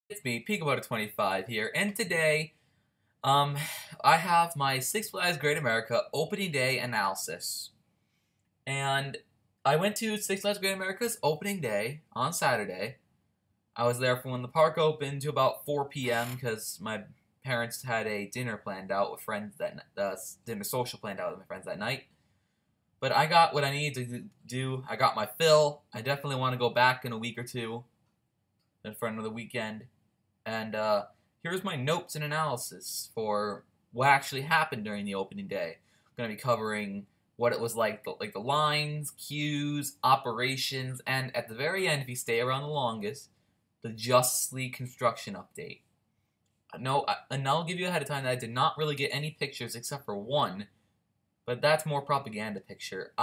It's me, Peekaboo25 here, and today, I have my Six Flags Great America opening day analysis. And I went to Six Flags Great America's opening day on Saturday. I was there from when the park opened to about 4 p.m. because my parents had a dinner planned out with friends dinner social planned out with my friends that night. But I got what I needed to do. I got my fill. I definitely want to go back in a week or two for another weekend. And here's my notes and analysis for what actually happened during the opening day. I'm going to be covering what it was like the lines, queues, operations, and at the very end, if you stay around the longest, the Justice League construction update. No, and I'll give you ahead of time that I did not really get any pictures except for one, but that's more propaganda picture.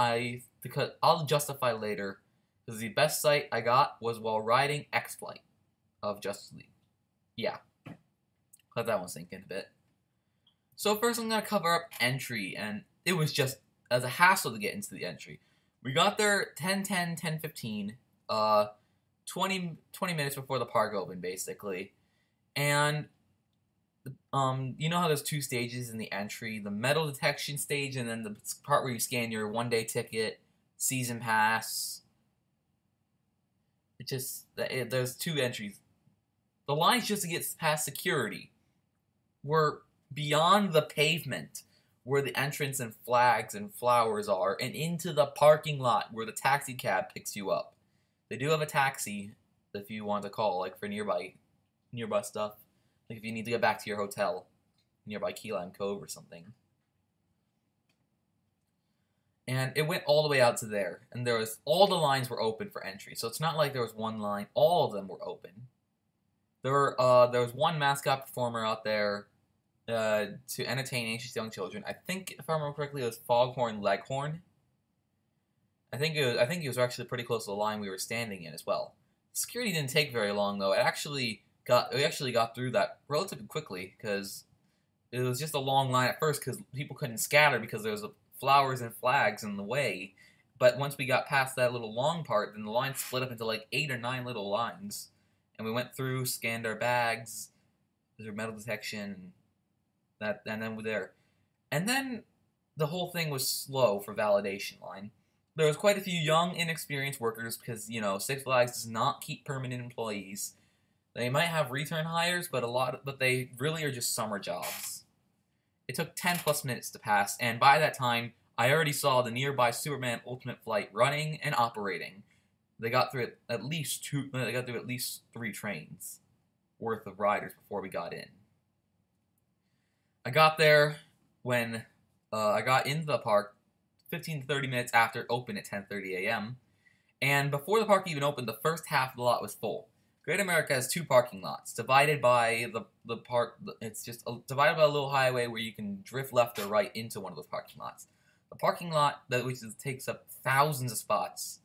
Because I'll justify later, because the best sight I got was while riding X-Flight of Justice League. Yeah, let that one sink in a bit. So first I'm going to cover up entry, and it was just as a hassle to get into the entry. We got there 10:10, 10:15, 20 minutes before the park opened, basically. And you know how there's two stages in the entry, the metal detection stage, and then the part where you scan your one-day ticket, season pass. There's two entries. The lines just to get past security were beyond the pavement where the entrance and flags and flowers are and into the parking lot where the taxi cab picks you up. They do have a taxi if you want to call, like for nearby stuff. Like if you need to get back to your hotel, nearby Key Lime Cove or something. And it went all the way out to there. And all the lines were open for entry. So it's not like there was one line. All of them were open. There was one mascot performer out there to entertain anxious young children. I think, if I remember correctly, it was Foghorn Leghorn. I think he was actually pretty close to the line we were standing in as well. Security didn't take very long though. We actually got through that relatively quickly because it was just a long line at first because people couldn't scatter because there was flowers and flags in the way. But once we got past that little long part, then the line split up into like 8 or 9 little lines. And we went through, scanned our bags, there's metal detection, and then we're there. And then the whole thing was slow for validation line. There was quite a few young, inexperienced workers because, you know, Six Flags does not keep permanent employees. They might have return hires, but they really are just summer jobs. It took 10 plus minutes to pass, and by that time, I already saw the nearby Superman Ultimate Flight running and operating. They got through at least 3 trains worth of riders before we got in. I got there when I got into the park 15 to 30 minutes after it opened at 10:30 a.m. And before the park even opened, the first half of the lot was full. Great America has 2 parking lots divided by the park. It's just divided by a little highway where you can drift left or right into one of those parking lots. The parking lot takes up thousands of spots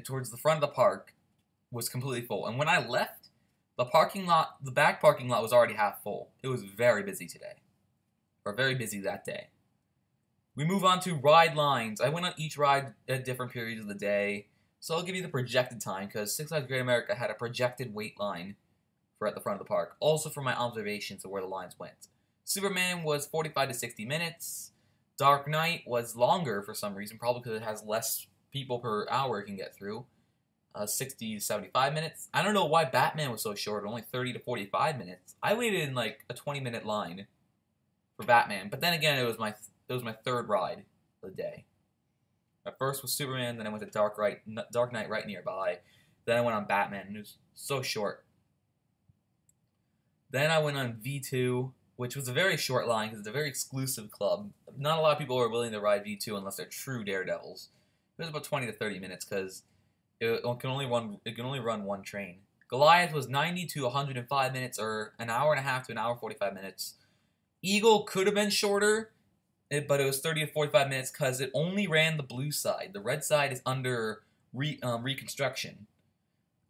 towards the front of the park was completely full. And when I left, the back parking lot was already half full. It was very busy today. Or very busy that day. We move on to ride lines. I went on each ride at different periods of the day. So I'll give you the projected time, because Six Flags Great America had a projected wait line at the front of the park. Also for my observations of where the lines went. Superman was 45 to 60 minutes. Dark Knight was longer for some reason, probably because it has less people per hour can get through. 60 to 75 minutes. I don't know why Batman was so short, only 30 to 45 minutes. I waited in like a 20-minute line for Batman, but then again, it was my 3rd ride of the day. My first was Superman, then I went to Dark Knight right nearby. Then I went on Batman, and it was so short. Then I went on V2, which was a very short line because it's a very exclusive club. Not a lot of people are willing to ride V2 unless they're true daredevils. It was about 20 to 30 minutes because it can only run one train. Goliath was 90 to 105 minutes, or an hour and a half to an hour 45 minutes. Eagle could have been shorter, but it was 30 to 45 minutes because it only ran the blue side. The red side is under reconstruction.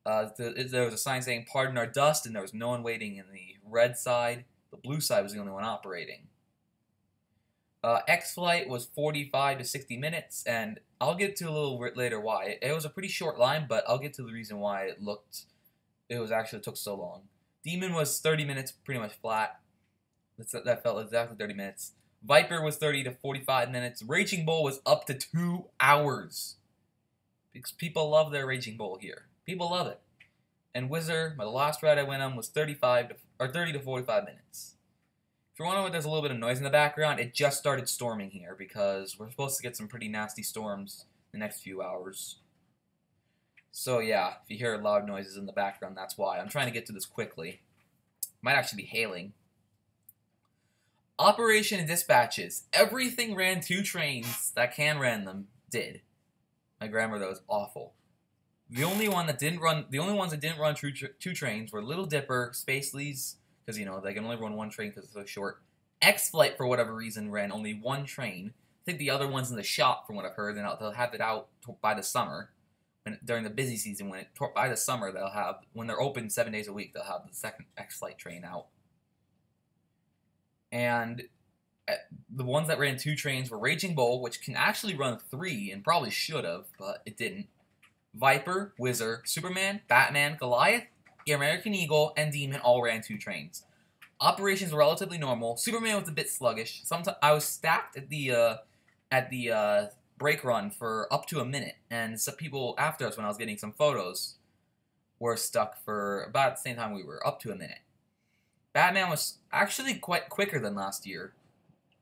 There was a sign saying "Pardon our dust," and there was no one waiting in the red side. The blue side was the only one operating. X-Flight was 45 to 60 minutes, and I'll get to a little bit later why. It was a pretty short line, but I'll get to the reason why it looked it was actually took so long. Demon was 30 minutes, pretty much flat. That felt exactly 30 minutes. Viper was 30 to 45 minutes. Raging Bull was up to 2 hours. Because people love their Raging Bull here. People love it. And Whizzer, the last ride I went on, was 30 to 45 minutes. If you're wondering why there's a little bit of noise in the background, it just started storming here because we're supposed to get some pretty nasty storms the next few hours. So yeah, if you hear loud noises in the background, that's why. I'm trying to get to this quickly. Might actually be hailing. Operation and dispatches. Everything ran 2 trains that can ran them did. My grammar though is awful. The only ones that didn't run 2 trains were Little Dipper, Spacely's, because you know they can only run 1 train because it's so short. X-Flight for whatever reason ran only 1 train. I think the other one's in the shop from what I've heard, and they'll have it out by the summer. During the busy season, by the summer they'll have, when they're open 7 days a week, they'll have the second X-Flight train out. And the ones that ran 2 trains were Raging Bull, which can actually run 3 and probably should have, but it didn't. Viper, Whizzer, Superman, Batman, Goliath, American Eagle, and Demon all ran 2 trains. Operations were relatively normal. Superman was a bit sluggish. Sometimes I was stacked at the brake run for up to a minute, and some people after us when I was getting some photos were stuck for about the same time we were, up to a minute. Batman was actually quite quicker than last year.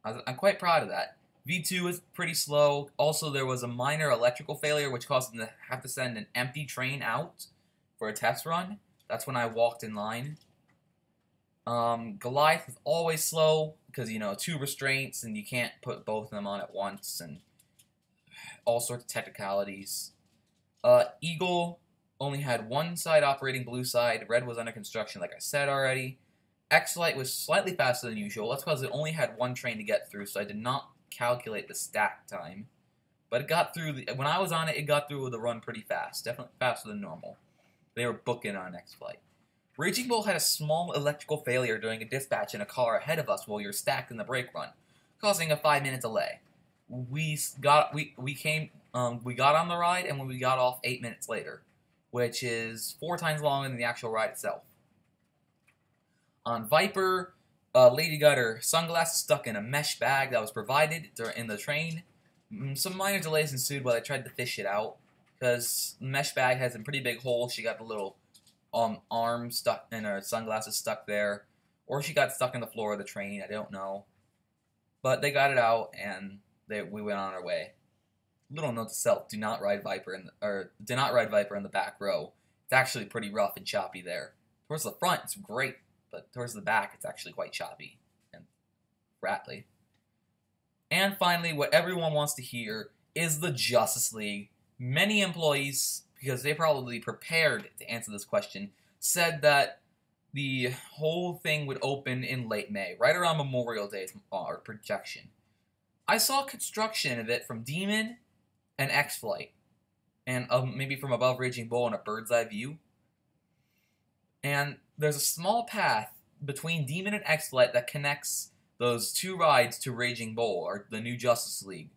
I'm quite proud of that. V2 was pretty slow. Also, there was a minor electrical failure which caused them to have to send an empty train out for a test run. That's when I walked in line. Goliath is always slow because, you know, 2 restraints and you can't put both of them on at once and all sorts of technicalities. Eagle only had 1 side operating, blue side. Red was under construction, like I said already. X-Light was slightly faster than usual. That's because it only had 1 train to get through, so I did not calculate the stack time. But it got through, when I was on it, it got through the run pretty fast. Definitely faster than normal. They were booking on X-Flight. Raging Bull had a small electrical failure during a dispatch in a car ahead of us while we were stacked in the brake run, causing a 5-minute delay. We got on the ride, and when we got off 8 minutes later, which is 4 times longer than the actual ride itself. On Viper, Lady got her sunglasses stuck in a mesh bag that was provided in the train. Some minor delays ensued while I tried to fish it out, because the mesh bag had some pretty big holes. She got the little arm stuck and her sunglasses stuck there, or she got stuck in the floor of the train. I don't know, but they got it out and we went on our way. Little note to self: do not ride Viper in the back row. It's actually pretty rough and choppy there. Towards the front, it's great, but towards the back, it's actually quite choppy and rattly. And finally, what everyone wants to hear is the Justice League. Many employees, because they probably prepared to answer this question, said that the whole thing would open in late May, right around Memorial Day, our projection. I saw construction of it from Demon and X-Flight, and maybe from above Raging Bull in a bird's eye view. And there's a small path between Demon and X-Flight that connects those 2 rides to Raging Bull, or the new Justice League.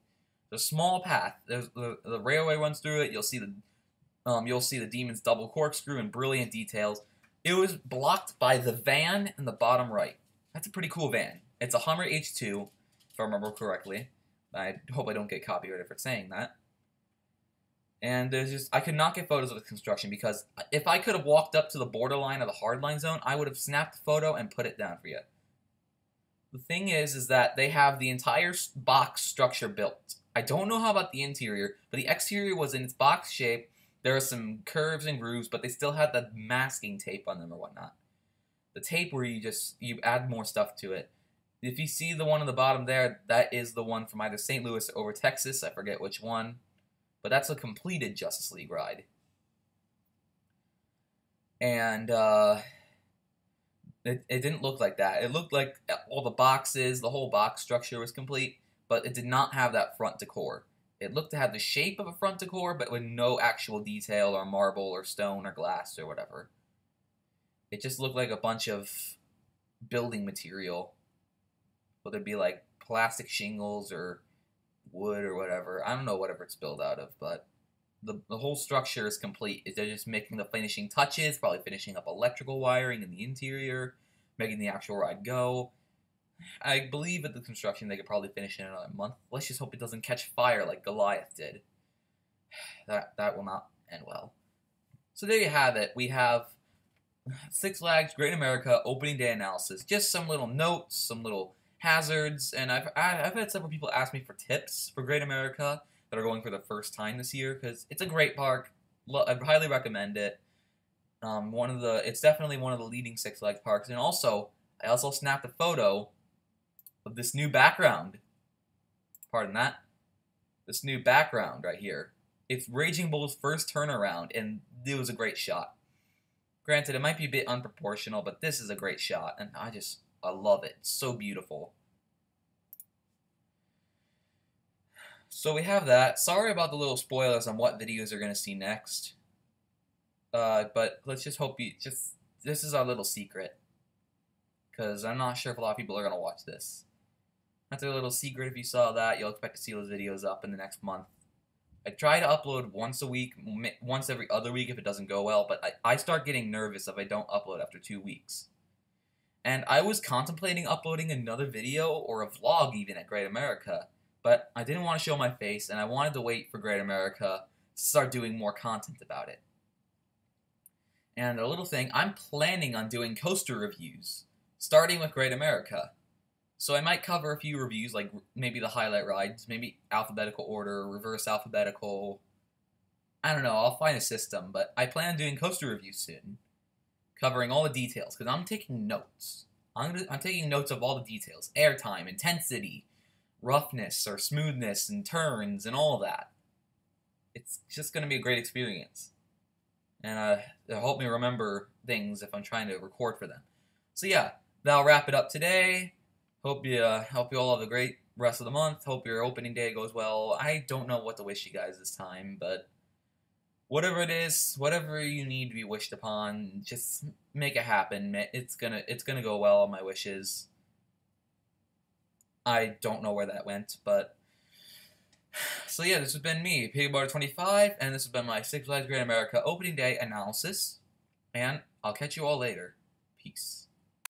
There's a small path. There's the railway runs through it. You'll see the Demon's double corkscrew in brilliant details. It was blocked by the van in the bottom right. That's a pretty cool van. It's a Hummer H2, if I remember correctly. I hope I don't get copyrighted for saying that. And I could not get photos of the construction because if I could have walked up to the borderline of the hardline zone, I would have snapped the photo and put it down for you. The thing is that they have the entire box structure built. I don't know how about the interior, but the exterior was in its box shape. There are some curves and grooves, but they still had the masking tape on them or whatnot. The tape where you add more stuff to it. If you see the one on the bottom there, that is the one from either St. Louis or over Texas. I forget which one. But that's a completed Justice League ride. And it didn't look like that. It looked like all the boxes, the whole box structure was complete, but it did not have that front decor. It looked to have the shape of a front decor, but with no actual detail or marble or stone or glass or whatever. It just looked like a bunch of building material. Whether it be like plastic shingles or wood or whatever. I don't know whatever it's built out of, but The whole structure is complete. They're just making the finishing touches, probably finishing up electrical wiring in the interior, making the actual ride go. I believe at the construction they could probably finish in another month. Let's just hope it doesn't catch fire like Goliath did. That will not end well. So there you have it. We have Six Flags Great America opening day analysis. Just some little notes, some little hazards, and I've had several people ask me for tips for Great America that are going for the first time this year, because it's a great park. I'd highly recommend it. It's definitely one of the leading Six Flags parks, and I also snapped a photo of this new background. Pardon that. This new background right here. It's Raging Bull's first turnaround, and it was a great shot. Granted, it might be a bit unproportional, but this is a great shot, and I love it. It's so beautiful. So we have that. Sorry about the little spoilers on what videos you're going to see next. But let's just hope this is our little secret. Because I'm not sure if a lot of people are going to watch this. That's a little secret. If you saw that, you'll expect to see those videos up in the next month. I try to upload once a week, once every other week if it doesn't go well, but I start getting nervous if I don't upload after 2 weeks. And I was contemplating uploading another video or a vlog even at Great America, but I didn't want to show my face, and I wanted to wait for Great America to start doing more content about it. And a little thing, I'm planning on doing coaster reviews, starting with Great America. So I might cover a few reviews, like maybe the highlight rides, maybe alphabetical order, reverse alphabetical. I don't know, I'll find a system, but I plan on doing coaster reviews soon, covering all the details, because I'm taking notes. I'm taking notes of all the details, airtime, intensity, roughness or smoothness, and turns, and all that. It's just going to be a great experience. And it'll help me remember things if I'm trying to record for them. So yeah, that'll wrap it up today. Hope you all have a great rest of the month. Hope your opening day goes well. I don't know what to wish you guys this time, but whatever it is, whatever you need to be wished upon, just make it happen. It's gonna go well on my wishes. I don't know where that went, but so yeah, this has been me, Piggybutter25, and this has been my Six Flags Great America opening day analysis. And I'll catch you all later. Peace.